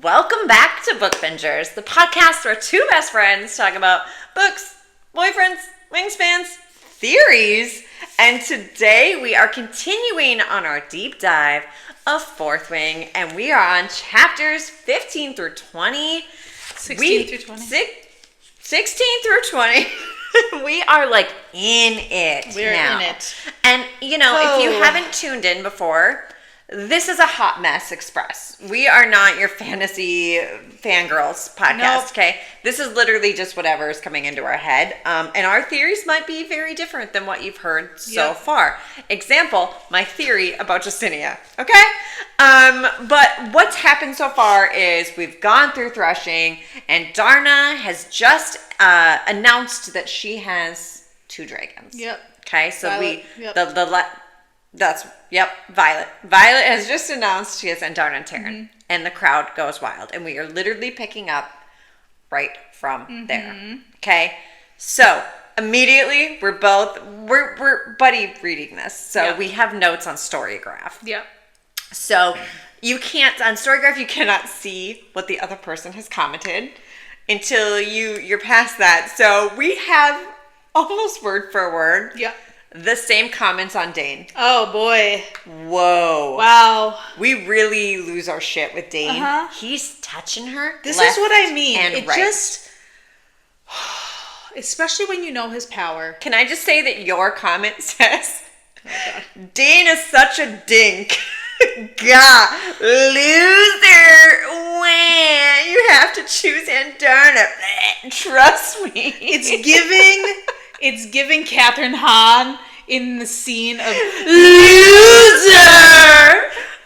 Welcome back to Book Bingers, the podcast where two best friends talk about books, boyfriends, wingspans, theories, and today we are continuing on our deep dive of Fourth Wing, and we are on chapters 15 through 20. 16 through 20. 16 through 20. We are like in it We're now. in it. And, you know, if you haven't tuned in before, this is a hot mess express. We are not your fantasy fangirls podcast, Nope. okay? This is literally just whatever is coming into our head. And our theories might be very different than what you've heard so far. Example, my theory about Justinia, okay? But what's happened so far is we've gone through threshing, and Darna has just announced that she has 2 dragons. Yep. Okay, so Violet, Violet. Violet has just announced she has Darna and Taryn, and the crowd goes wild, and we are literally picking up right from there. Okay, so immediately we're buddy reading this, so we have notes on Storygraph. Yep. So you can't on Storygraph you cannot see what the other person has commented until you're past that. So we have almost word for word. Yep. The same comments on Dain. Oh boy. Whoa. Wow. We really lose our shit with Dain. Uh-huh. He's touching her. This is what I mean. And just, especially when you know his power. Can I just say that your comment says, Dain is such a dink. God, loser. Wah. You have to choose Andarna. Trust me. It's giving Catherine Hahn in the scene of loser.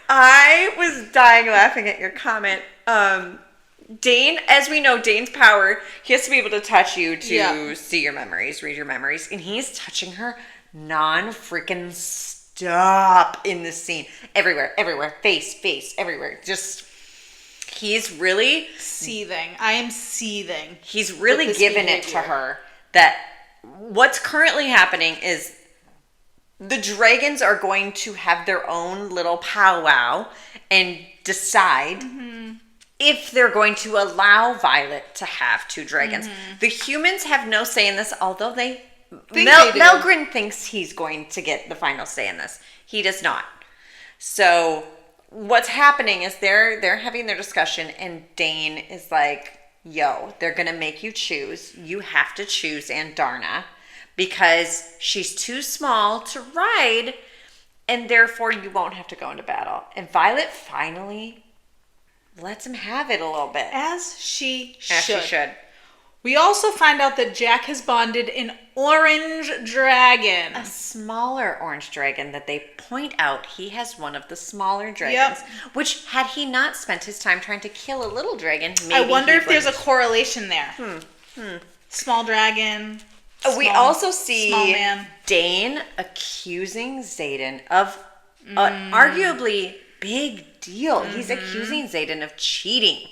I was dying laughing at your comment. Dain, as we know, Dain's power, he has to be able to touch you to see your memories, read your memories, and he's touching her non-freaking stop in this scene. Everywhere, face, everywhere. Just, he's really seething. I am seething. He's really giving it to her that what's currently happening is the dragons are going to have their own little powwow and decide if they're going to allow Violet to have 2 dragons. The humans have no say in this, although Melgren thinks he's going to get the final say in this. He does not. So what's happening is they're having their discussion, and Dain is like, yo, they're going to make you choose. You have to choose Andarna because she's too small to ride, and therefore you won't have to go into battle. And Violet finally lets him have it a little bit. As she should. We also find out that Jack has bonded an orange dragon. A smaller orange dragon that they point out he has one of the smaller dragons. Yep. Which, had he not spent his time trying to kill a little dragon, maybe I wonder if there's a correlation there. Small dragon. We also see Dain accusing Xaden of arguably big deal. He's accusing Xaden of cheating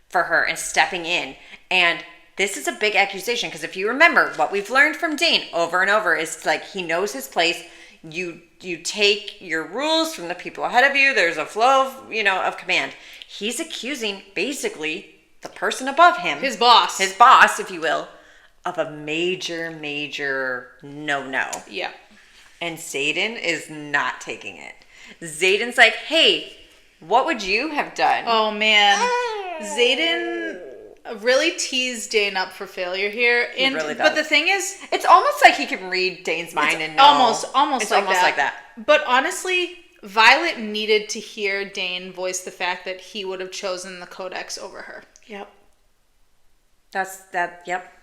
for her and stepping in. And this is a big accusation because if you remember, what we've learned from Dain over and over is like he knows his place. You take your rules from the people ahead of you. There's a flow of command. He's accusing basically the person above him, his boss, if you will, of a major no. Yeah. And Xaden is not taking it. Xaden's like, hey, what would you have done? Oh man. Xaden really teased Dain up for failure here. He really does. But the thing is, it's almost like he can read Dain's mind and know. Almost it's like almost that. like that. But honestly, Violet needed to hear Dain voice the fact that he would have chosen the Codex over her. Yep. Yep.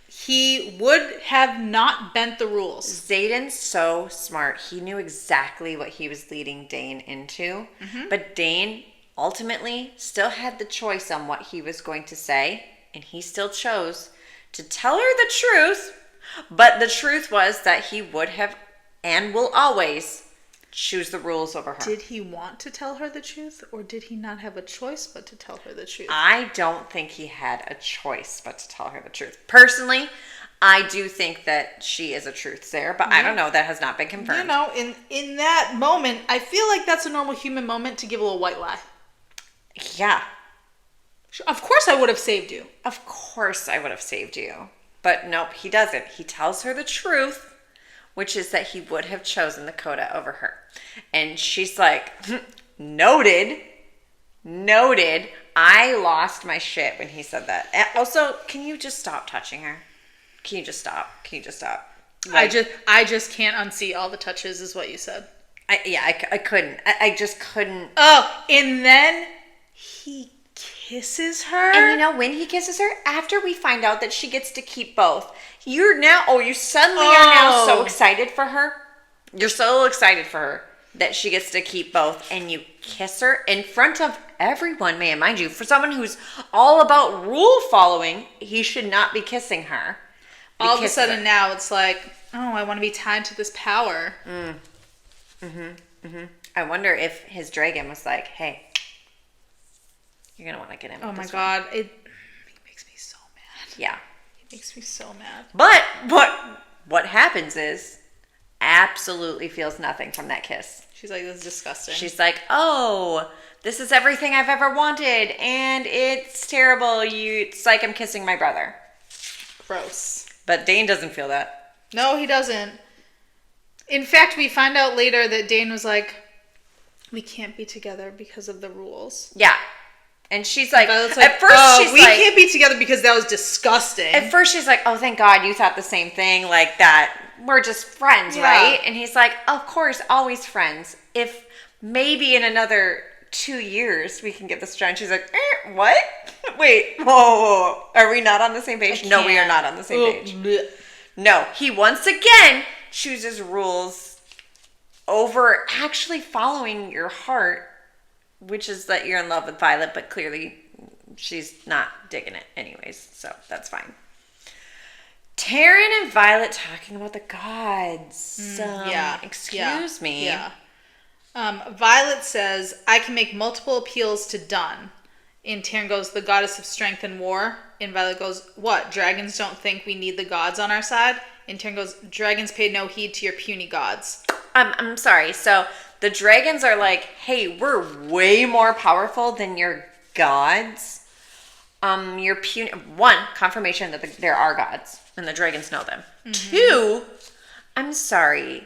He would have not bent the rules. Xaden's so smart. He knew exactly what he was leading Dain into. But Dain ultimately still had the choice on what he was going to say, and he still chose to tell her the truth. But the truth was that he would have and will always choose the rules over her. Did he want to tell her the truth, or did he not have a choice but to tell her the truth? I don't think he had a choice but to tell her the truth. Personally, I do think that she is a truthsayer, but I don't know. That has not been confirmed. You know, in that moment, I feel like that's a normal human moment to give a little white lie. Yeah. Of course I would have saved you. Of course I would have saved you. But nope, he doesn't. He tells her the truth, which is that he would have chosen the Coda over her. And she's like, noted. I lost my shit when he said that. And also, can you just stop touching her? Can you just stop? Like, I just can't unsee all the touches, is what you said. I couldn't. I just couldn't. Oh, and then he kisses her. And you know when he kisses her? After we find out that she gets to keep both. You suddenly are now so excited for her. You're so excited for her that she gets to keep both, and you kiss her in front of everyone, man. Mind you, for someone who's all about rule following, he should not be kissing her. All of a sudden now it's like, oh, I want to be tied to this power. I wonder if his dragon was like, hey, you're going to want to get him. Oh my God. It makes me so mad. Yeah. It makes me so mad. But what happens is absolutely feels nothing from that kiss. She's like, this is disgusting. She's like, oh, this is everything I've ever wanted, and it's terrible. It's like I'm kissing my brother. Gross. But Dain doesn't feel that. No, he doesn't. In fact, we find out later that Dain was like, we can't be together because of the rules. Yeah. And she's like, at first she's we can't be together because that was disgusting. At first she's like, oh, thank God you thought the same thing, like that we're just friends, right? And he's like, of course, always friends. If maybe in another 2 years we can get this done. She's like, what? Wait, whoa. Are we not on the same page? No, we are not on the same page. Bleh. No, he once again chooses rules over actually following your heart, which is that you're in love with Violet, but clearly she's not digging it anyways, so that's fine. Taryn and Violet talking about the gods. Excuse me. Yeah. Violet says, I can make multiple appeals to Dun. And Taryn goes, the goddess of strength and war. And Violet goes, what? Dragons don't think we need the gods on our side? And Taryn goes, dragons paid no heed to your puny gods. I'm sorry. So the dragons are like, hey, we're way more powerful than your gods. Your puny... One, confirmation that there are gods. And the dragons know them. Mm-hmm. 2, I'm sorry.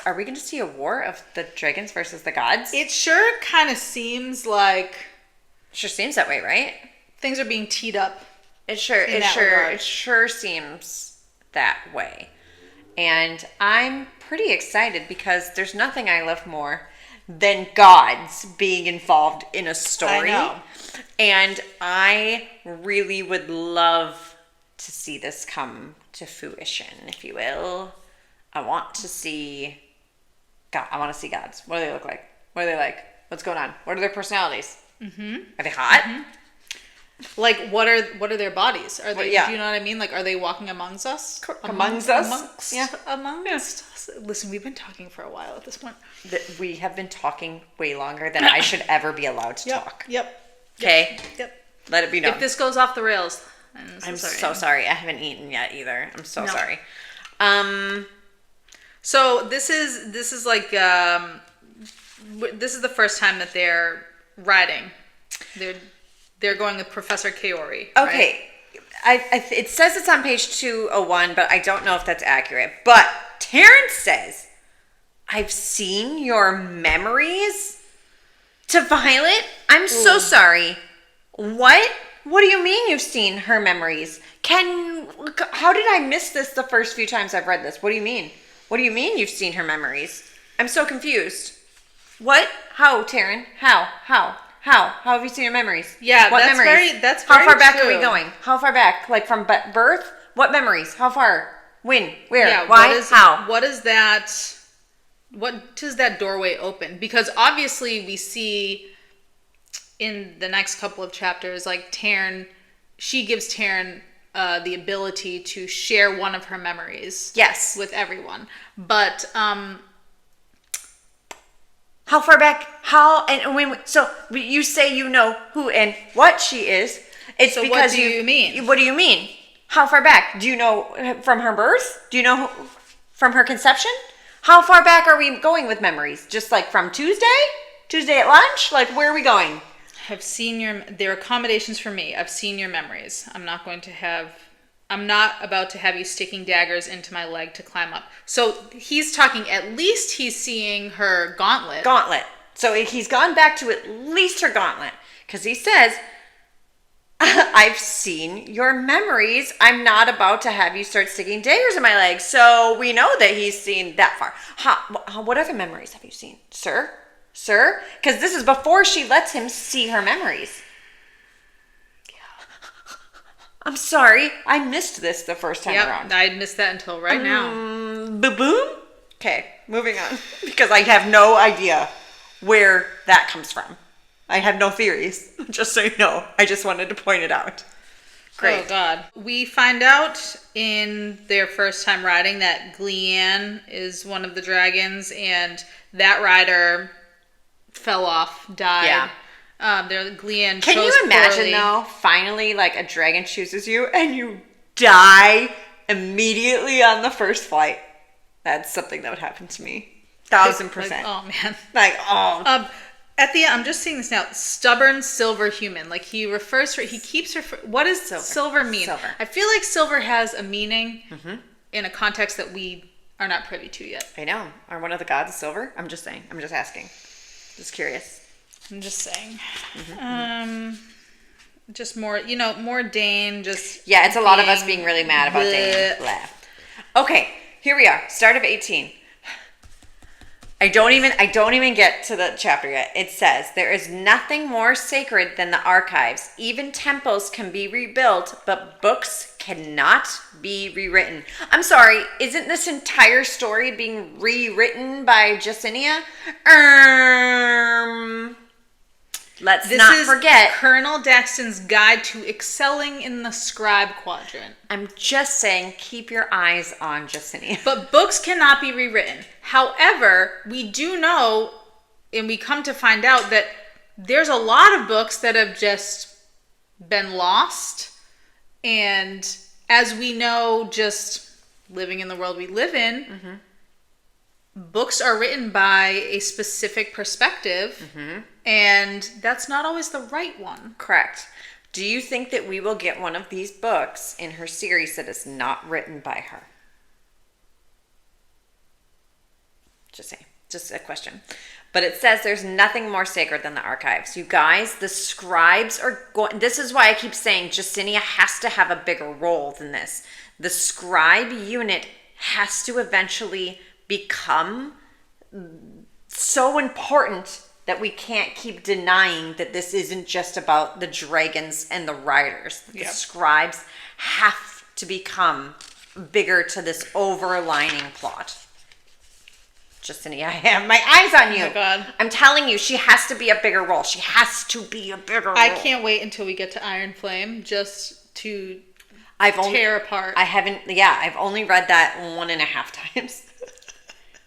Are we going to see a war of the dragons versus the gods? It sure kind of seems like... Sure seems that way, right? Things are being teed up. It sure seems that way. And I'm pretty excited because there's nothing I love more than gods being involved in a story. I know. And I really would love to see this come to fruition, if you will. I want to see gods. What do they look like? What are they like? What's going on? What are their personalities? Mm-hmm. Are they hot? Mm-hmm. Like, what are their bodies? Are they? Do you know what I mean? Like, are they walking amongst us? Amongst us? Amongst us. Listen, we've been talking for a while at this point. We have been talking way longer than I should ever be allowed to talk. Yep. Okay? Yep. Let it be known. If this goes off the rails, I'm so sorry. I haven't eaten yet either. I'm so sorry. So this is like this is the first time that they're riding. They're going with Professor Kaori. Okay. Right? It says it's on page 201, but I don't know if that's accurate. But Terrence says, I've seen your memories to Violet. I'm so sorry. What? What do you mean you've seen her memories? How did I miss this the first few times I've read this? What do you mean? What do you mean you've seen her memories? I'm so confused. What? How, Taryn? How have you seen her memories? Yeah, what that's memories? That's How very far back true. are we going? How far back? Like from birth? What memories? How far? When? Where? Yeah, why? How? What is that? What does that doorway open? Because obviously we see in the next couple of chapters, like Taryn, she gives Taryn the ability to share one of her memories. Yes. With everyone. But how far back? How and when? So you say you know who and what she is. It's so because what do you mean? What do you mean? How far back? Do you know from her birth? Do you know from her conception? How far back are we going with memories? Just like from Tuesday at lunch? Like where are we going? I've seen they're accommodations for me. I've seen your memories. I'm not about to have you sticking daggers into my leg to climb up. So he's talking, at least he's seeing her gauntlet. So he's gone back to at least her gauntlet. Because he says, I've seen your memories. I'm not about to have you start sticking daggers in my legs. So we know that he's seen that far. What other memories have you seen, sir? Sir? Because this is before she lets him see her memories. I'm sorry. I missed this the first time around. I missed that until right now. Boom? Okay, moving on. Because I have no idea where that comes from. I have no theories, just so you know. I just wanted to point it out. Great. Oh, God. We find out in their first time riding that Gleanne is one of the dragons, and that rider fell off, died. Yeah. Gleanne Can chose you imagine, poorly. though, finally, like, a dragon chooses you, and you die immediately on the first flight? That's something that would happen to me. 1,000%. Like, oh, man. At the end, I'm just seeing this now. Stubborn silver human. Like he keeps her. What does silver mean? Silver. I feel like silver has a meaning in a context that we are not privy to yet. I know. Are one of the gods silver? I'm just saying. I'm just asking. Just curious. I'm just saying. Just more, more Dain. Yeah, it's a lot of us being really mad about Dain. Blah. Okay, here we are. Start of 18. I don't even get to the chapter yet. It says, there is nothing more sacred than the archives. Even temples can be rebuilt, but books cannot be rewritten. I'm sorry, isn't this entire story being rewritten by Jesinia? Let's this not is forget. Colonel Daxton's Guide to Excelling in the Scribe Quadrant. I'm just saying, keep your eyes on Jesinia. But books cannot be rewritten. However, we do know, and we come to find out that there's a lot of books that have just been lost. And as we know, just living in the world we live in, books are written by a specific perspective, and that's not always the right one. Correct. Do you think that we will get one of these books in her series that is not written by her? Just saying. Just a question. But it says there's nothing more sacred than the archives. You guys, the scribes are going... This is why I keep saying Jesinia has to have a bigger role than this. The scribe unit has to eventually become so important that we can't keep denying that this isn't just about the dragons and the riders. The scribes have to become bigger to this overlining plot. Jesinia, I have my eyes on you. Oh my God. I'm telling you, she has to be a bigger role. She has to be a bigger role. I can't wait until we get to Iron Flame just to tear apart. I've only read that 1.5 times.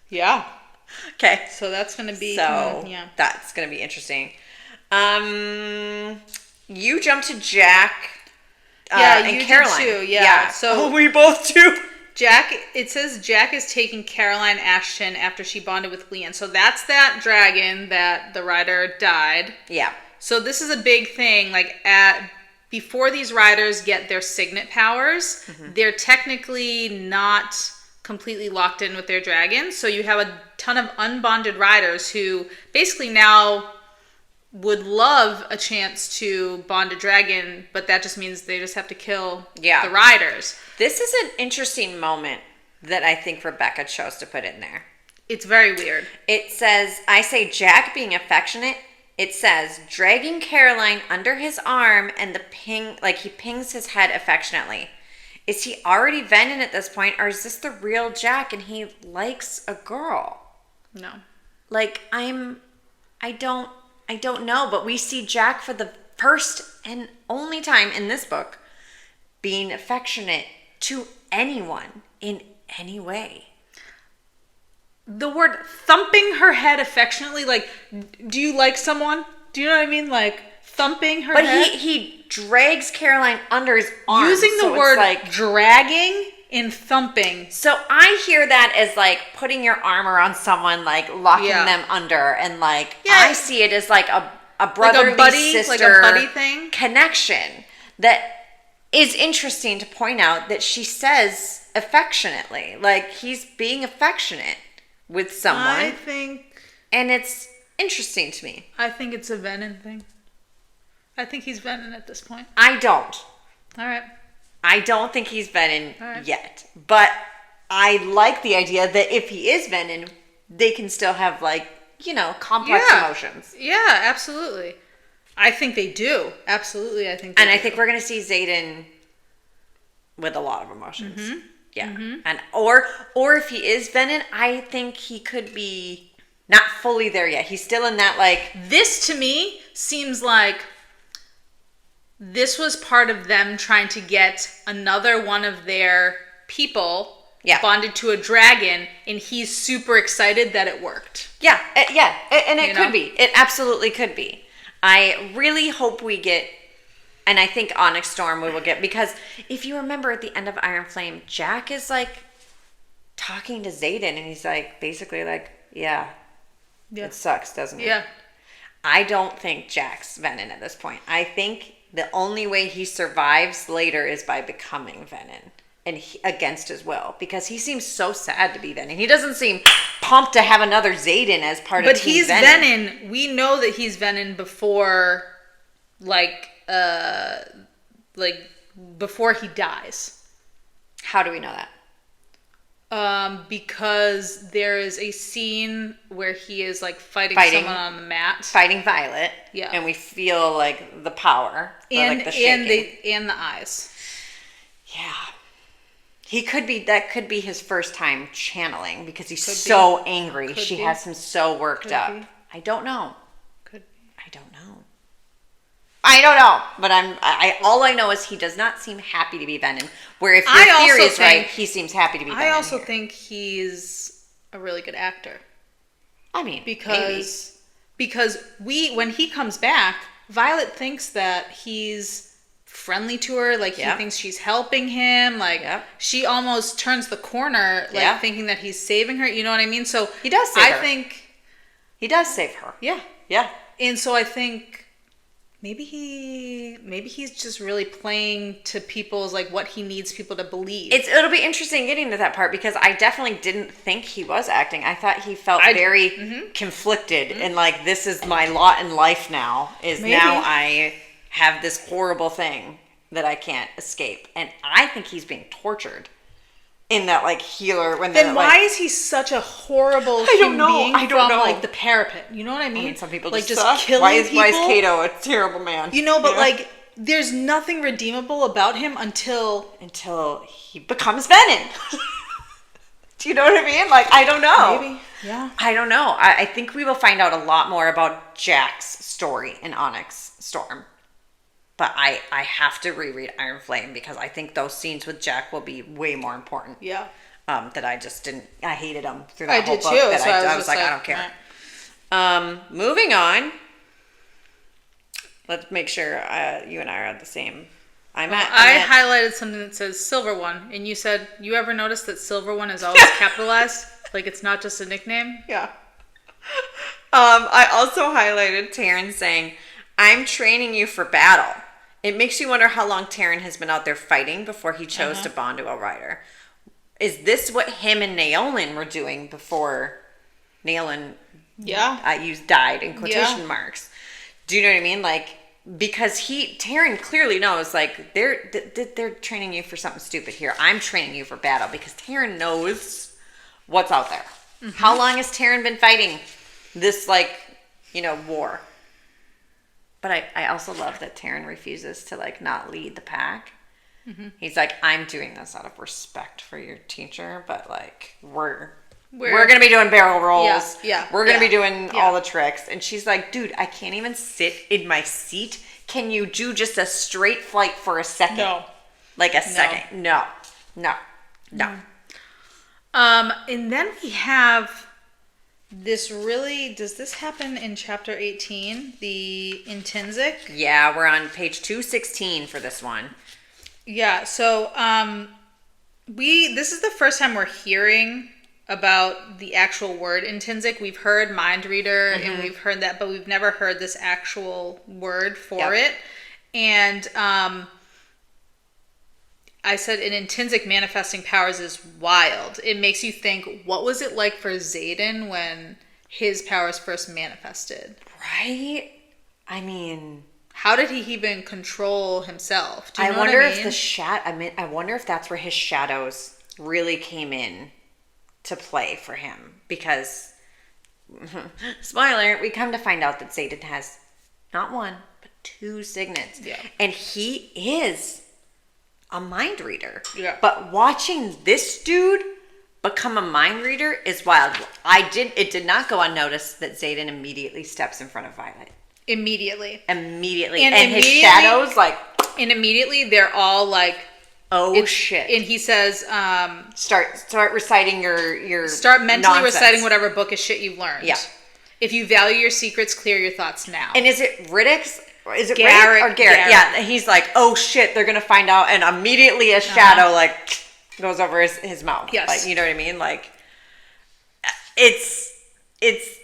Yeah. Okay. So that's going to be... that's going to be interesting. You jumped to Jack and you Caroline. did too. Yeah. So we both do. It says Jack is taking Caroline Ashton after she bonded with Leanne. So that's that dragon that the rider died. Yeah. So this is a big thing. Like before these riders get their signet powers, they're technically not completely locked in with their dragon. So you have a ton of unbonded riders who basically now would love a chance to bond a dragon, but that just means they just have to kill the riders. This is an interesting moment that I think Rebecca chose to put in there. It's very weird. It says, I say Jack being affectionate. It says, dragging Caroline under his arm and he pings his head affectionately. Is he already venin at this point, or is this the real Jack and he likes a girl? No. I don't know, but we see Jack for the first and only time in this book being affectionate to anyone in any way. The word thumping her head affectionately, do you like someone? Do you know what I mean? Like, thumping her head? But he drags Caroline under his arm. Using the word dragging and thumping. So I hear that as putting your arm around someone, locking them under, and I see it as a brotherly buddy, sister like a buddy thing connection that is interesting to point out that she says affectionately. Like, he's being affectionate with someone. I think... And it's interesting to me. I think it's a venin thing. I think he's venin at this point. I don't. All right. I don't think he's venin yet. But I like the idea that if he is venin, they can still have, like, you know, complex emotions. Yeah, absolutely. I think they do. Absolutely, I think they do. I think we're going to see Xaden with a lot of emotions. Mm-hmm. Yeah. Mm-hmm. And or if he is venin, I think he could be not fully there yet. He's still in that, like... This, to me, seems like this was part of them trying to get another one of their people bonded to a dragon, and he's super excited that it worked. Yeah, and it could be. It absolutely could be. I really hope we get, and I think Onyx Storm we will get, because if you remember at the end of Iron Flame, Jack is like talking to Xaden, and he's like, basically like, yeah. It sucks, doesn't it? Yeah. I don't think Jack's venin at this point. I think the only way he survives later is by becoming venin. And against his will, because he seems so sad to be venin. He doesn't seem pumped to have another Xaden as part of Team Venin. But he's venin. We know that he's venin before, before he dies. How do we know that? Because there is a scene where he is like fighting someone on the mat, fighting Violet. Yeah, and we feel like the power, and like the shaking, and the eyes. Yeah. That could be his first time channeling, because he's so angry. She has him so worked up. I don't know. I don't know. But all I know is he does not seem happy to be venin. Where if your theory is right, he seems happy to be venin. I also think he's a really good actor. I mean, because when he comes back, Violet thinks that he's friendly to her, like he thinks she's helping him, like she almost turns the corner, like thinking that he's saving her, you know what I mean? So he does save her. I think he does save her. Yeah. And so I think maybe he's just really playing to people's, like, what he needs people to believe. It'll be interesting getting to that part, because I definitely didn't think he was acting. I thought he felt very conflicted and like, this is my lot in life now, now I have this horrible thing that I can't escape. And I think he's being tortured in that, like, healer. Then why is he such a horrible human being from like the parapet? You know what I mean? I mean, some people like just suck. Killing people. Why is Kato a terrible man? You know, but like, there's nothing redeemable about him until he becomes venin. Do you know what I mean? Like, I don't know. Maybe, yeah. I don't know. I think we will find out a lot more about Jack's story in Onyx Storm. But I have to reread Iron Flame, because I think those scenes with Jack will be way more important. Yeah. That I just didn't... I hated them through that whole book. I did too. So I was like, I don't care. Moving on. Let's make sure you and I are at the same... I highlighted something that says Silver One, and you said, you ever notice that Silver One is always capitalized? Like, it's not just a nickname? Yeah. I also highlighted Taryn saying, I'm training you for battle. It makes you wonder how long Taryn has been out there fighting before he chose to bond to a rider. Is this what him and Naolin were doing before Naolin died in quotation marks? Do you know what I mean? Like, because Taryn clearly knows, like, they're training you for something stupid here. I'm training you for battle, because Taryn knows what's out there. Mm-hmm. How long has Taryn been fighting this, like, war? But I also love that Taryn refuses to, like, not lead the pack. Mm-hmm. He's like, I'm doing this out of respect for your teacher, but, like, we're going to be doing barrel rolls. Yeah. We're going to be doing all the tricks. And she's like, dude, I can't even sit in my seat. Can you do just a straight flight for a second? No. Like a second. No. And then we have... does this happen in chapter 18, the intrinsic? Yeah, we're on page 216 for this one. Yeah, so this is the first time we're hearing about the actual word intrinsic. We've heard mind reader and we've heard that, but we've never heard this actual word for it. And I said an intrinsic manifesting powers is wild. It makes you think, what was it like for Xaden when his powers first manifested? Right? I mean, how did he even control himself? Do you know wonder what I mean? if I wonder if that's where his shadows really came in to play for him. Because, spoiler, we come to find out that Xaden has not one, but 2 signets. Yeah. And he is a mind reader. Yeah. But watching this dude become a mind reader is wild. It did not go unnoticed that Xaden immediately steps in front of Violet. Immediately. And his shadows, like... And immediately they're all like... Oh, shit. And he says... Start reciting your Start mentally nonsense. reciting whatever book of shit you've learned. Yeah. If you value your secrets, clear your thoughts now. And is it Riddick's? Is it Garrett, Riddick or Garrett? Yeah, he's like, oh shit, they're gonna find out, and immediately a shadow like goes over his mouth. Yes. Like, you know what I mean? Like, it's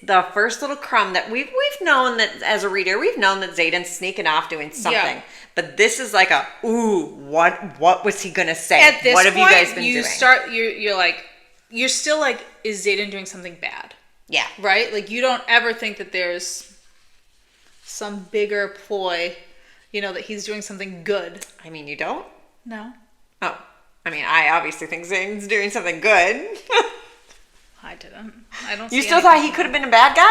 the first little crumb that we've known that as a reader, we've known that Xaden's sneaking off doing something. Yeah. But this is like what was he gonna say? At this what have point, you guys been doing? You're like, you're still like, is Xaden doing something bad? Yeah. Right? Like, you don't ever think that there's some bigger ploy, that he's doing something good. I mean, you don't? No. Oh. I mean, I obviously think Zane's doing something good. I didn't. I don't You still thought he could have been a bad guy?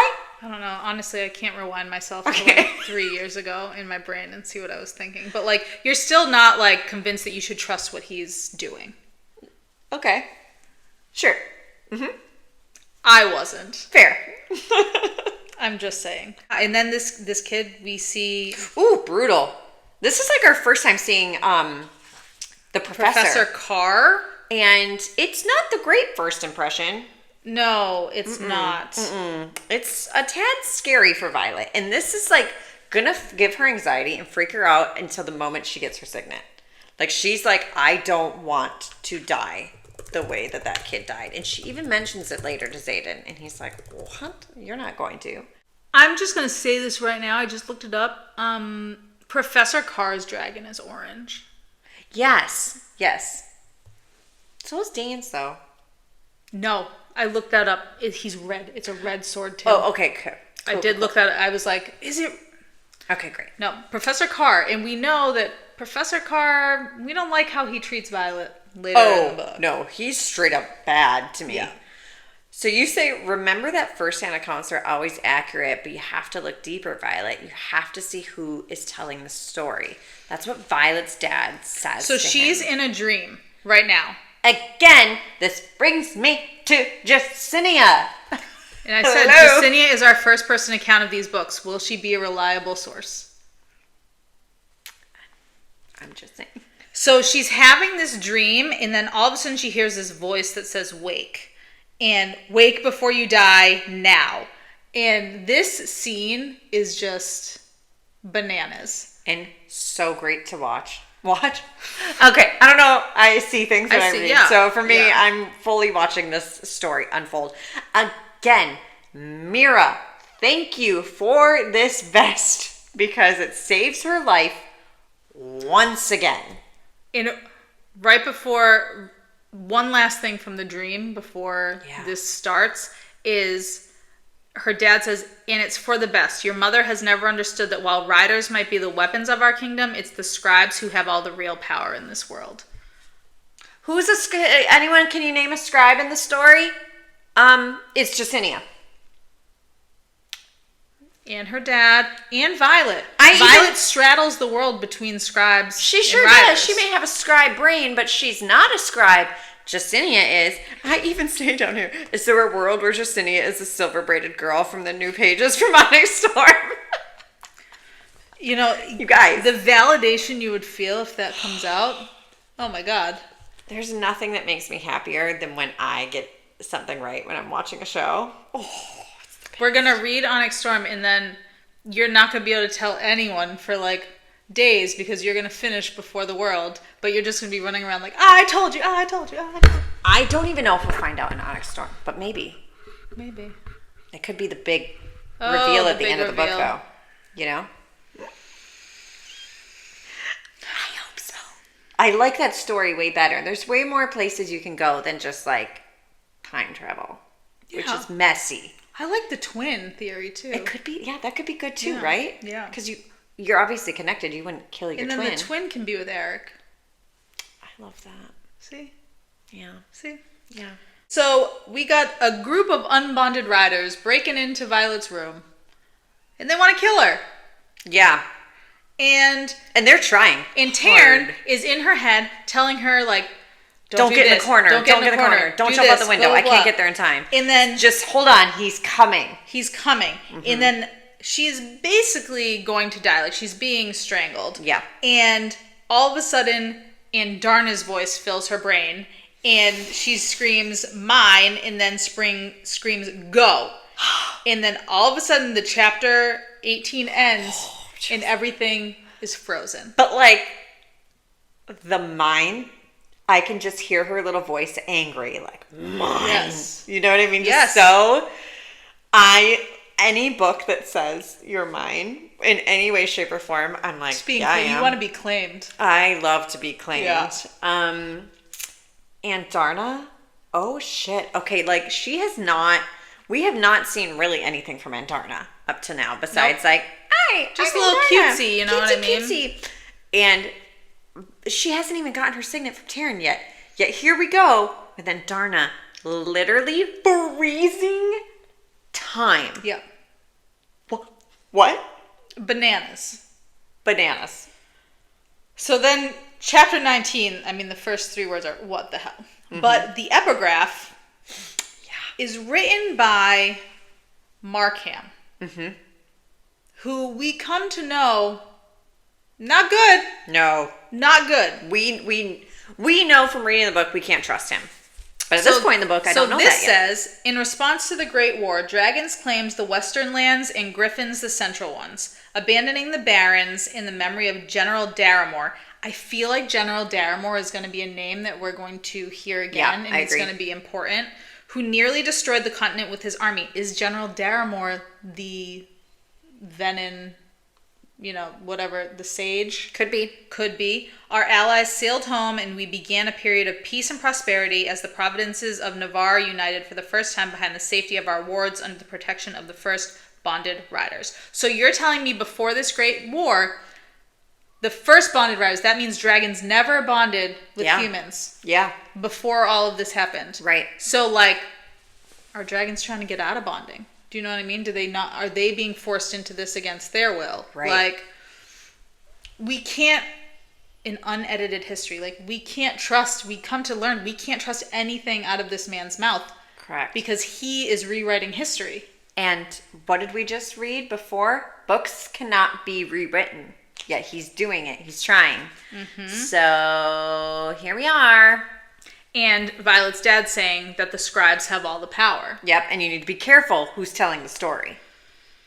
I don't know. Honestly, I can't rewind myself to like 3 years ago in my brain and see what I was thinking. But like, you're still not like convinced that you should trust what he's doing. Okay. Sure. Mm-hmm. I wasn't. Fair. I'm just saying. And then this kid we see... Ooh, brutal. This is like our first time seeing the professor. Professor Carr. And it's not the great first impression. No, it's not. It's a tad scary for Violet. And this is like gonna give her anxiety and freak her out until the moment she gets her signet. Like, she's like, I don't want to die the way that kid died. And she even mentions it later to Xaden. And he's like, what? You're not going to. I'm just going to say this right now. I just looked it up. Professor Carr's dragon is orange. Yes. So is Dain's, though. No, I looked that up. He's red. It's a red sword, too. Oh, okay. Cool. I did look that up. I was like, is it... Okay, great. No, Professor Carr. And we know that Professor Carr, we don't like how he treats Violet later in the book. No, he's straight up bad to me. Yeah. So you say, remember that first-hand accounts are always accurate, but you have to look deeper, Violet. You have to see who is telling the story. That's what Violet's dad says. So she's in a dream right now. Again, this brings me to Justinia. And I said, Justinia is our first-person account of these books. Will she be a reliable source? I'm just saying. So she's having this dream, and then all of a sudden she hears this voice that says, wake. And wake before you die now. And this scene is just bananas. And so great to watch. Okay, I don't know. I see things when I read. Yeah. So for me, I'm fully watching this story unfold. Again, Mira, thank you for this vest because it saves her life once again. And right before, one last thing from the dream before this starts is her dad says, and it's for the best. Your mother has never understood that while riders might be the weapons of our kingdom, it's the scribes who have all the real power in this world. Who's anyone? Can you name a scribe in the story? It's Justinia. And her dad, and Violet. Violet straddles the world between scribes. She sure and does. She may have a scribe brain, but she's not a scribe. Justinia is. I even say down here, is there a world where Justinia is a silver-braided girl from the new pages from Onyx Storm? You guys, the validation you would feel if that comes out. Oh my God. There's nothing that makes me happier than when I get something right when I'm watching a show. We're going to read Onyx Storm, and then you're not going to be able to tell anyone for like days because you're going to finish before the world, but you're just going to be running around like, I told you. I don't even know if we'll find out in Onyx Storm, but maybe. Maybe. It could be the big reveal at the end of the book, reveal. though. You know? I hope so. I like that story way better. There's way more places you can go than just, like, time travel, which is messy. I like the twin theory, too. It could be, that could be good, too, right? Yeah. Because you're obviously connected. You wouldn't kill your twin. And then the twin can be with Eric. I love that. See? Yeah. See? Yeah. So we got a group of unbonded riders breaking into Violet's room. And they want to kill her. Yeah. And they're trying. And Taryn is in her head telling her, like, don't get in the corner. Don't get in the corner. Don't jump out the window. Blah, blah, blah. I can't get there in time. And then just hold on. He's coming. Mm-hmm. And then she's basically going to die. Like, she's being strangled. Yeah. And all of a sudden, Darna's voice fills her brain. And she screams, mine, and then screams, go. And then all of a sudden, the chapter 18 ends, and everything is frozen. But, like, the mine, I can just hear her little voice angry, like, mine. Yes. You know what I mean? Yes. So, any book that says you're mine, in any way, shape, or form, I'm like, you want to be claimed. I love to be claimed. Yeah. And Darna, oh shit. Okay, like we have not seen really anything from Darna up to now besides like, hi, just I'm a little Darna. cutesy, you know what I mean? Cutesy. And she hasn't even gotten her signet from Taryn yet. Yet here we go. And then Darna literally freezing time. Yeah. What? Bananas. So then chapter 19, I mean, the first 3 words are, what the hell? Mm-hmm. But the epigraph is written by Markham, who we come to know, not good. No. Not good. We know from reading the book we can't trust him. But at this point in the book, I don't know that yet. So this says, in response to the Great War, dragons claimed the western lands and griffins the central ones, abandoning the barrens in the memory of General Daramore. I feel like General Daramore is going to be a name that we're going to hear again, and it's going to be important. Who nearly destroyed the continent with his army. Is General Daramore the venin, whatever, the sage? Could be. Our allies sailed home, and we began a period of peace and prosperity as the provinces of Navarre united for the first time behind the safety of our wards under the protection of the first bonded riders. So you're telling me before this Great War, the first bonded riders, that means dragons never bonded with humans. Yeah. Before all of this happened. Right. So, like, are dragons trying to get out of bonding? Do you know what I mean? Are they being forced into this against their will? Right. Like, we can't, in unedited history, like, we can't trust, we come to learn, we can't trust anything out of this man's mouth. Correct. Because he is rewriting history. And what did we just read before? Books cannot be rewritten. Yet he's doing it. He's trying. Mm-hmm. So here we are. And Violet's dad saying that the scribes have all the power. Yep, and you need to be careful who's telling the story.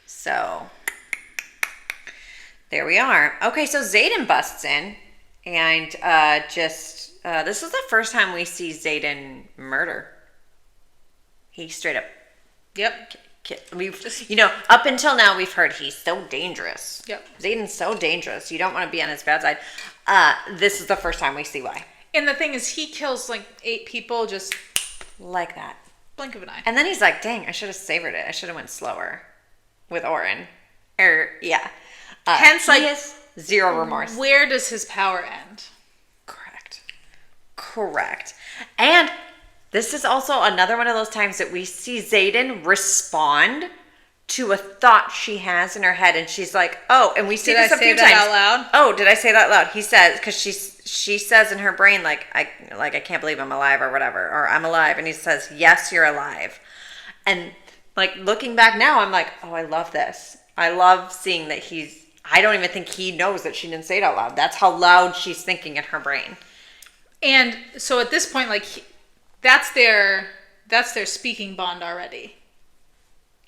So there we are. Okay, so Xaden busts in, and this is the first time we see Xaden murder. He straight up. Yep. Up until now we've heard he's so dangerous. Yep. Xaden's so dangerous. You don't want to be on his bad side. This is the first time we see why. And the thing is, he kills like 8 people just like that. Blink of an eye. And then he's like, dang, I should have savored it. I should have went slower with Oren. Hence, he has zero remorse. Where does his power end? Correct. And this is also another one of those times that we see Xaden respond to a thought she has in her head, and she's like, "Oh," and we see this a few times. Did I say that out loud? Oh, did I say that out loud? He says, because she says in her brain, I can't believe I'm alive or whatever, or I'm alive, and he says, "Yes, you're alive." And like looking back now, I'm like, "Oh, I love this. I love seeing that I don't even think he knows that she didn't say it out loud. That's how loud she's thinking in her brain." And so at this point, like, that's their speaking bond already.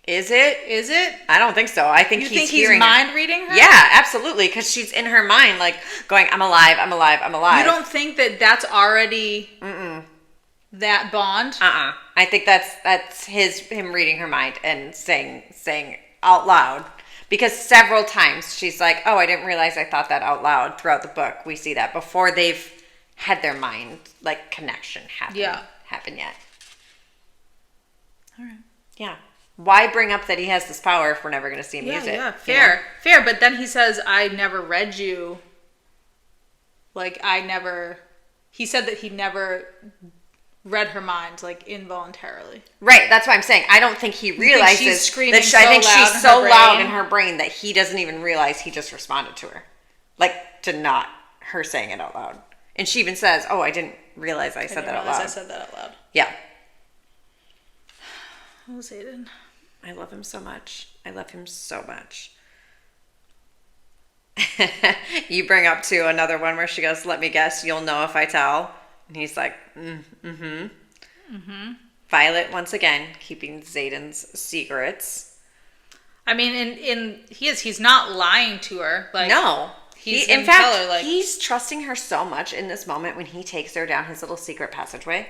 Is it? I don't think so. I think he's hearing mind reading her? Yeah, absolutely, because she's in her mind, like, going, I'm alive, I'm alive, I'm alive. You don't think that that's already... that bond. I think that's him reading her mind and saying out loud. Because several times she's like, oh, I didn't realize I thought that out loud throughout the book. We see that before they've had their mind, like, connection happen yet. All right. Yeah. Why bring up that he has this power if we're never going to see him use it? Yeah, fair. Fair, but then he says, I never read you. Like, he said that he never read her mind, like, involuntarily. Right, that's what I'm saying. I don't think he realizes she's screaming that I think loud she's so loud in her brain that he doesn't even realize he just responded to her. Like, to not her saying it out loud. And she even says, oh, I didn't realize I said that out loud. I said that out loud. Yeah. Oh, Zayden. I love him so much. I love him so much. You bring up, too, another one where she goes, let me guess, you'll know if I tell. And he's like, mm-hmm. Mm-hmm. Violet, once again, keeping Zayden's secrets. I mean, he's not lying to her. Like, no. In fact, he's trusting her so much in this moment when he takes her down his little secret passageway.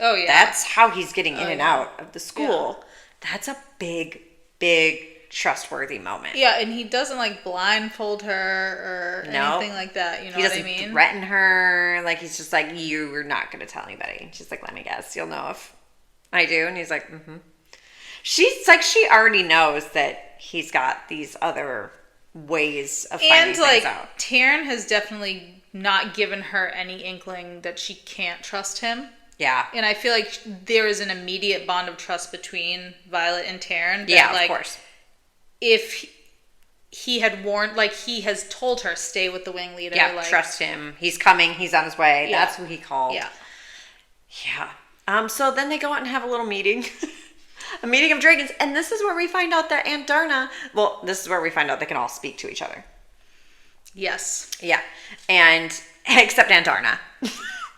Oh, yeah. That's how he's getting in and out of the school. Yeah. That's a big, big trustworthy moment. Yeah, and he doesn't, like, blindfold her or anything like that. You know what I mean? He doesn't threaten her. Like, he's just like, you're not going to tell anybody. She's like, let me guess. You'll know if I do. And he's like, mm-hmm. She's like, she already knows that he's got these other ways of finding things out. And, Taryn has definitely not given her any inkling that she can't trust him. Yeah. And I feel like there is an immediate bond of trust between Violet and Taryn. Of course. If he had warned, like, he has told her, stay with the wing leader. Yeah, like, trust him. He's coming. He's on his way. Yeah. That's who he called. Yeah. Yeah. So then they go out and have a little meeting. A meeting of dragons. And this is where we find out that Andarna, well, this is where we find out they can all speak to each other. Yes. Yeah. And, except Andarna.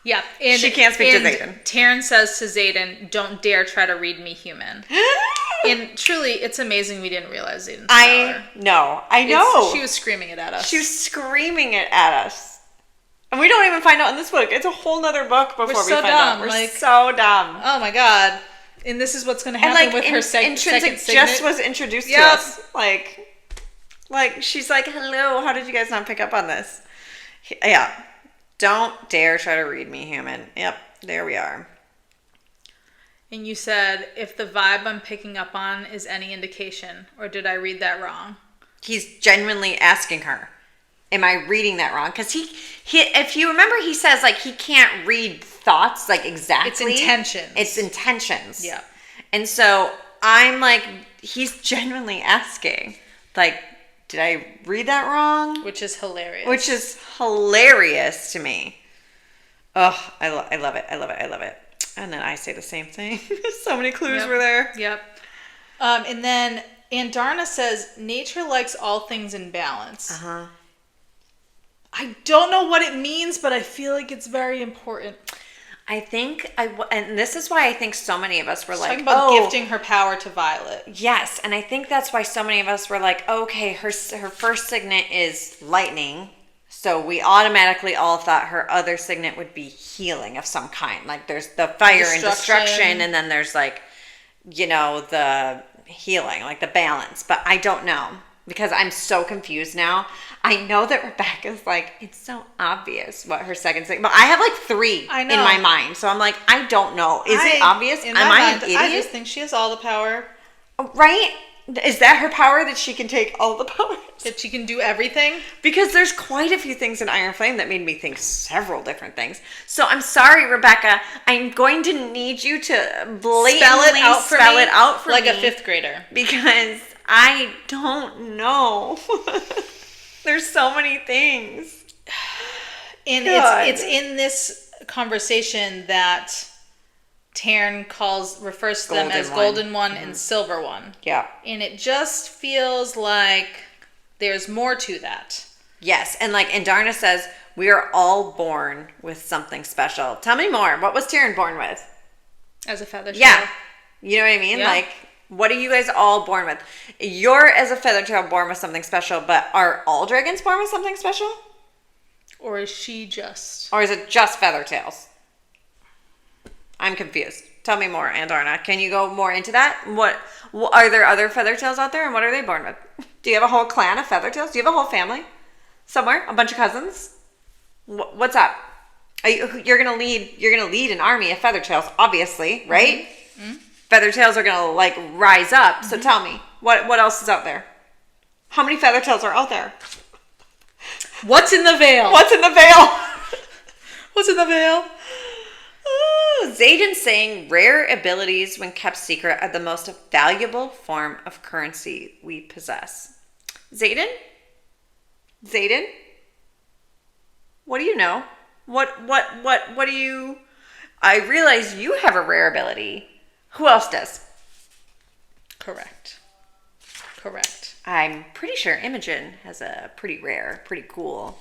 Yeah. And she can't speak to Zayden. Taryn says to Zayden, don't dare try to read me human. And truly, it's amazing we didn't realize Zayden's power. I know. She was screaming it at us. She was screaming it at us. And we don't even find out in this book. It's a whole nother book before we find out. We're so dumb. Oh my God. And this is what's going to happen with her second signet. Just was introduced to us. Like, she's like, hello, how did you guys not pick up on this? Yeah. Don't dare try to read me human. Yep, there we are. And you said, if the vibe I'm picking up on is any indication, or did I read that wrong? He's genuinely asking her, am I reading that wrong? Because he, if you remember, he says, like, he can't read thoughts, like, exactly. It's intentions. Yeah. And so I'm like, he's genuinely asking, like, did I read that wrong? Which is hilarious. To me. Oh, I love it. I love it. And then I say the same thing. So many clues were there. Yep. And then Andarna says, nature likes all things in balance. Uh-huh. I don't know what it means, but I feel like it's very important. I think, and this is why I think so many of us were like, talking about gifting her power to Violet. Yes, and I think that's why so many of us were like, okay, her first signet is lightning, so we automatically all thought her other signet would be healing of some kind. Like, there's the fire and destruction, and then there's, like, you know, the healing, like the balance. But I don't know, because I'm so confused now. I know that Rebecca's like, it's so obvious what her second signet, but I have like 3 in my mind. So I'm like, I don't know. Is it obvious? Am I an idiot? I just think she has all the power. Right? Is that her power, that she can take all the powers? That she can do everything? Because there's quite a few things in Iron Flame that made me think several different things. So I'm sorry, Rebecca. I'm going to need you to blatantly spell it out for me. Like a 5th grader. Because I don't know. There's so many things. And it's in this conversation that Taryn refers to them as Golden One and Silver One. Yeah. And it just feels like there's more to that. Yes. And like Andarna says, we are all born with something special. Tell me more. What was Taryn born with? As a feather. Yeah. You know what I mean? Yeah. Like, what are you guys all born with? You're, as a feather tail, born with something special, but are all dragons born with something special? Or is she just? Or is it just feather tails? I'm confused. Tell me more, Andarna. Can you go more into that? What are there other Feathertails out there, and what are they born with? Do you have a whole clan of Feathertails? Do you have a whole family somewhere? A bunch of cousins? What's up? You're gonna lead an army of Feathertails, obviously, right? Mm-hmm. Feathertails are gonna like rise up. Mm-hmm. So tell me, what else is out there? How many Feathertails are out there? What's in the veil? What's in the veil? What's in the veil? Xaden saying rare abilities when kept secret are the most valuable form of currency we possess. Xaden? What do you know? What do you... I realize you have a rare ability. Who else does? Correct. I'm pretty sure Imogen has a pretty rare, pretty cool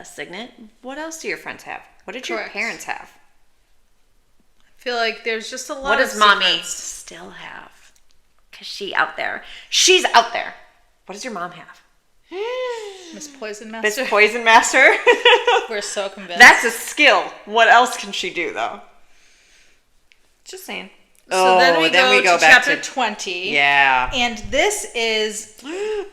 signet. What else do your friends have? What did your parents have? I feel like there's just a lot What of does mommy secrets. still have? Because she's out there. What does your mom have? Miss Poison Master. Miss Poison Master. We're so convinced. That's a skill. What else can she do, though? Just saying. So then we go to chapter 20. Yeah. And this is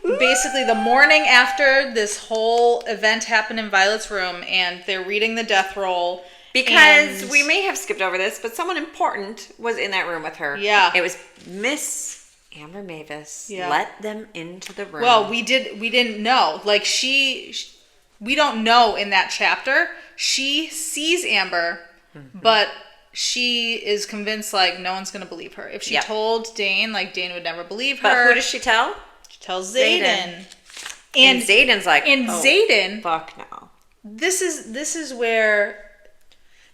basically the morning after this whole event happened in Violet's room, and they're reading the death roll. Because we may have skipped over this, but someone important was in that room with her. Yeah. It was Miss Amber Mavis. Yeah. Let them into the room. Well, we didn't know. Like, we don't know in that chapter. She sees Amber, but she is convinced, like, no one's going to believe her. If she told Dain, like, Dain would never believe her. But who does she tell? She tells Xaden. And Xaden's like, Xaden, fuck no. This is where...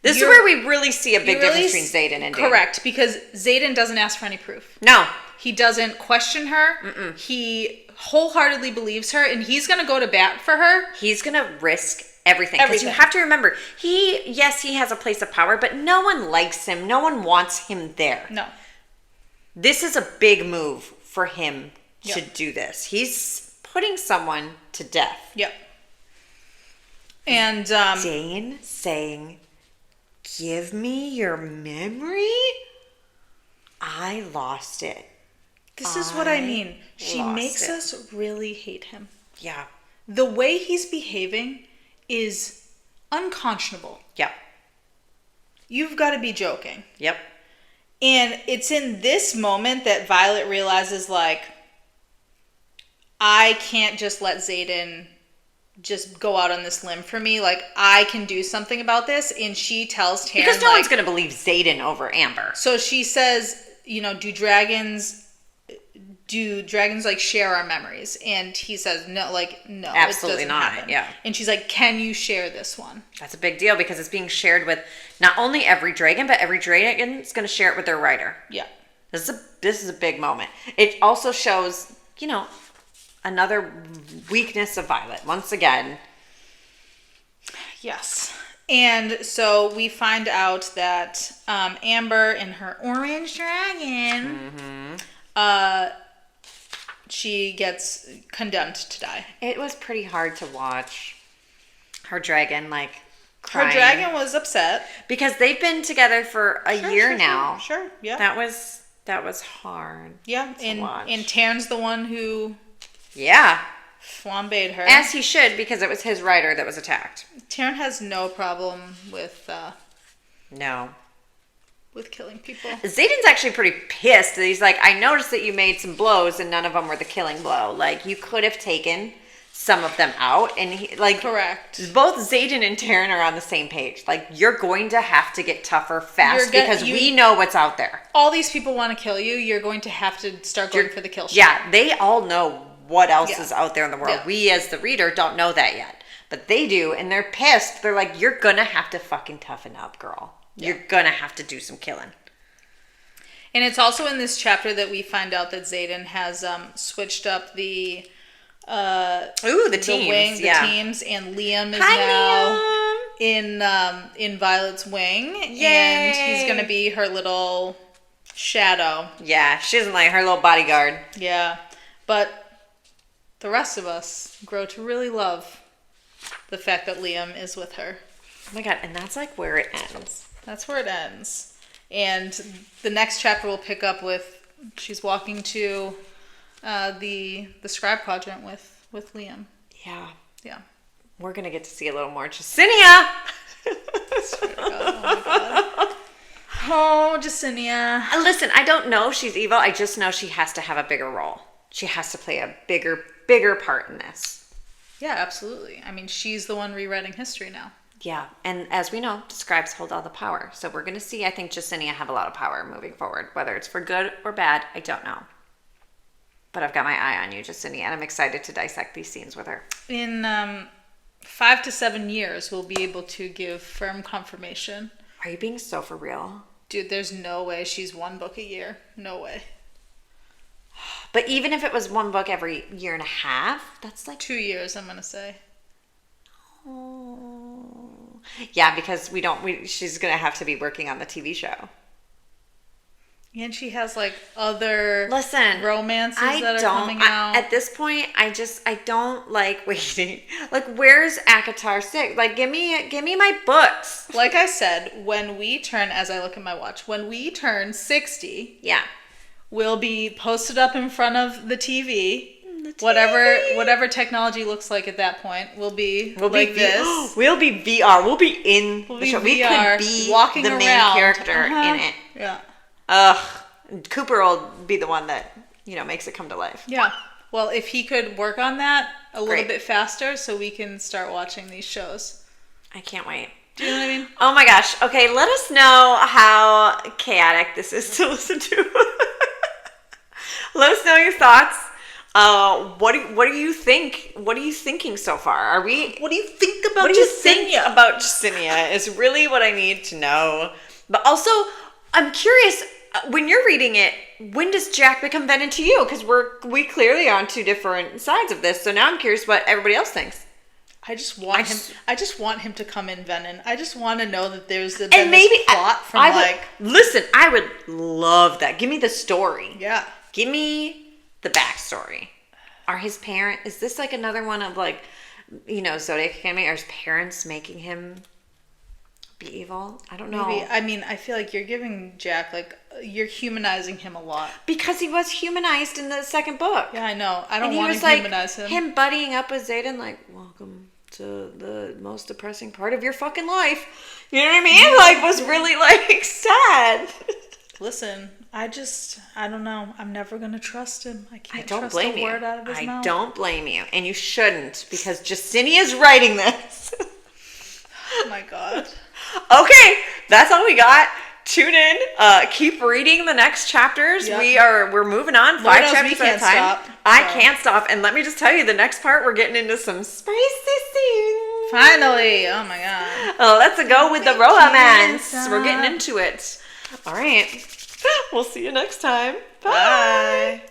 This is where we really see a big difference between Xaden and Dain. Correct, because Xaden doesn't ask for any proof. No. He doesn't question her. Mm-mm. He wholeheartedly believes her, and he's going to go to bat for her. He's going to risk everything. Because you have to remember, he has a place of power, but no one likes him. No one wants him there. No. This is a big move for him to do this. He's putting someone to death. Yep. And Dain saying, give me your memory? I lost it. This is what I mean. She makes us really hate him. Yeah. The way he's behaving is unconscionable. Yep. You've got to be joking. Yep. And it's in this moment that Violet realizes, like, I can't just let Xaden just go out on this limb for me. Like, I can do something about this. And she tells Taryn, because no one's going to believe Xaden over Amber. So she says, you know, do dragons like share our memories? And he says, no, absolutely not. Happen. Yeah. And she's like, can you share this one? That's a big deal because it's being shared with not only every dragon, but every dragon is going to share it with their rider. Yeah. This is a big moment. It also shows, another weakness of Violet once again. Yes. And so we find out that Amber and her orange dragon, she gets condemned to die. It was pretty hard to watch her dragon, crying. Her dragon was upset. Because they've been together for a year now. Sure, yeah. That was hard. Yeah, and Taryn's the one who... Yeah. Flambéed her. As he should, because it was his rider that was attacked. Taryn has no problem with... No. With killing people. Xaden's actually pretty pissed. He's like, I noticed that you made some blows and none of them were the killing blow. Like, you could have taken some of them out. And he, correct. Both Xaden and Taryn are on the same page. Like, you're going to have to get tougher fast because we know what's out there. All these people want to kill you. You're going to have to start going for the kill shot. Yeah, they all know what else is out there in the world. Yeah. We, as the reader, don't know that yet. But they do, and they're pissed. They're like, you're going to have to fucking toughen up, girl. Yeah. You're going to have to do some killing. And it's also in this chapter that we find out that Xaden has switched up the teams. Teams, and Liam is now in Violet's wing. Yay. And he's going to be her little shadow. Yeah, she doesn't like her little bodyguard. Yeah, but the rest of us grow to really love the fact that Liam is with her. Oh my god, and that's like where it ends. That's where it ends. And the next chapter will pick up with she's walking to the scribe quadrant with Liam. Yeah. Yeah. We're gonna get to see a little more Justinia. Swear to God. Oh my God. Oh, Justinia. Listen, I don't know if she's evil. I just know she has to have a bigger role. She has to play a bigger part in this. Yeah, absolutely. I mean, she's the one rewriting history now. Yeah, and as we know, the scribes hold all the power. So we're going to see, I think, Justinia have a lot of power moving forward. Whether it's for good or bad, I don't know. But I've got my eye on you, Justinia, and I'm excited to dissect these scenes with her. In 5 to 7 years, we'll be able to give firm confirmation. Are you being so for real? Dude, there's no way she's one book a year. No way. But even if it was one book every year and a half, that's like 2 years, I'm going to say. Oh. Yeah, because she's going to have to be working on the TV show. And she has like other romances that are coming out. At this point, I don't like waiting. Like, where's ACOTAR 6? Like, give me my books. Like I said, when we turn, as I look at my watch, when we turn 60, yeah, we'll be posted up in front of the TV. Whatever technology looks like at that point, we'll be this. We'll be VR. We'll be in the show. We could be walking the main around. character in it. Yeah. Cooper will be the one that, makes it come to life. Yeah. Well, if he could work on that a little Great. bit faster so we can start watching these shows. I can't wait. Do you know what I mean? Oh my gosh. Okay, let us know how chaotic this is to listen to. Let us know your thoughts. What do you think? What are you thinking so far? What do you think about Justinia is really what I need to know. But also, I'm curious, when you're reading it, when does Jack become venin to you? Because we clearly are on two different sides of this. So now I'm curious what everybody else thinks. I just want him to come in venin. I just want to know that there's this plot listen, I would love that. Give me the story. Yeah. Give me the backstory. Is this like another one of like, Zodiac Academy? Are his parents making him be evil? I don't know. Maybe. I mean, I feel like you're giving Jack, you're humanizing him a lot. Because he was humanized in the second book. Yeah, I know. I don't want to humanize him. Him buddying up with Xaden, welcome to the most depressing part of your fucking life. You know what I mean? Was really, sad. Listen, I don't know. I'm never going to trust him. I can't trust blame a word out of his mouth. I don't blame you. And you shouldn't, because Justinia's writing this. Oh my God. Okay, that's all we got. Tune in. Keep reading the next chapters. Yep. We're moving on. 5 chapters at a time. Stop. I can't stop. And let me just tell you, the next part, we're getting into some spicy scenes. Finally. Oh my God. Let's go with the romance. We're getting into it. All right. We'll see you next time. Bye.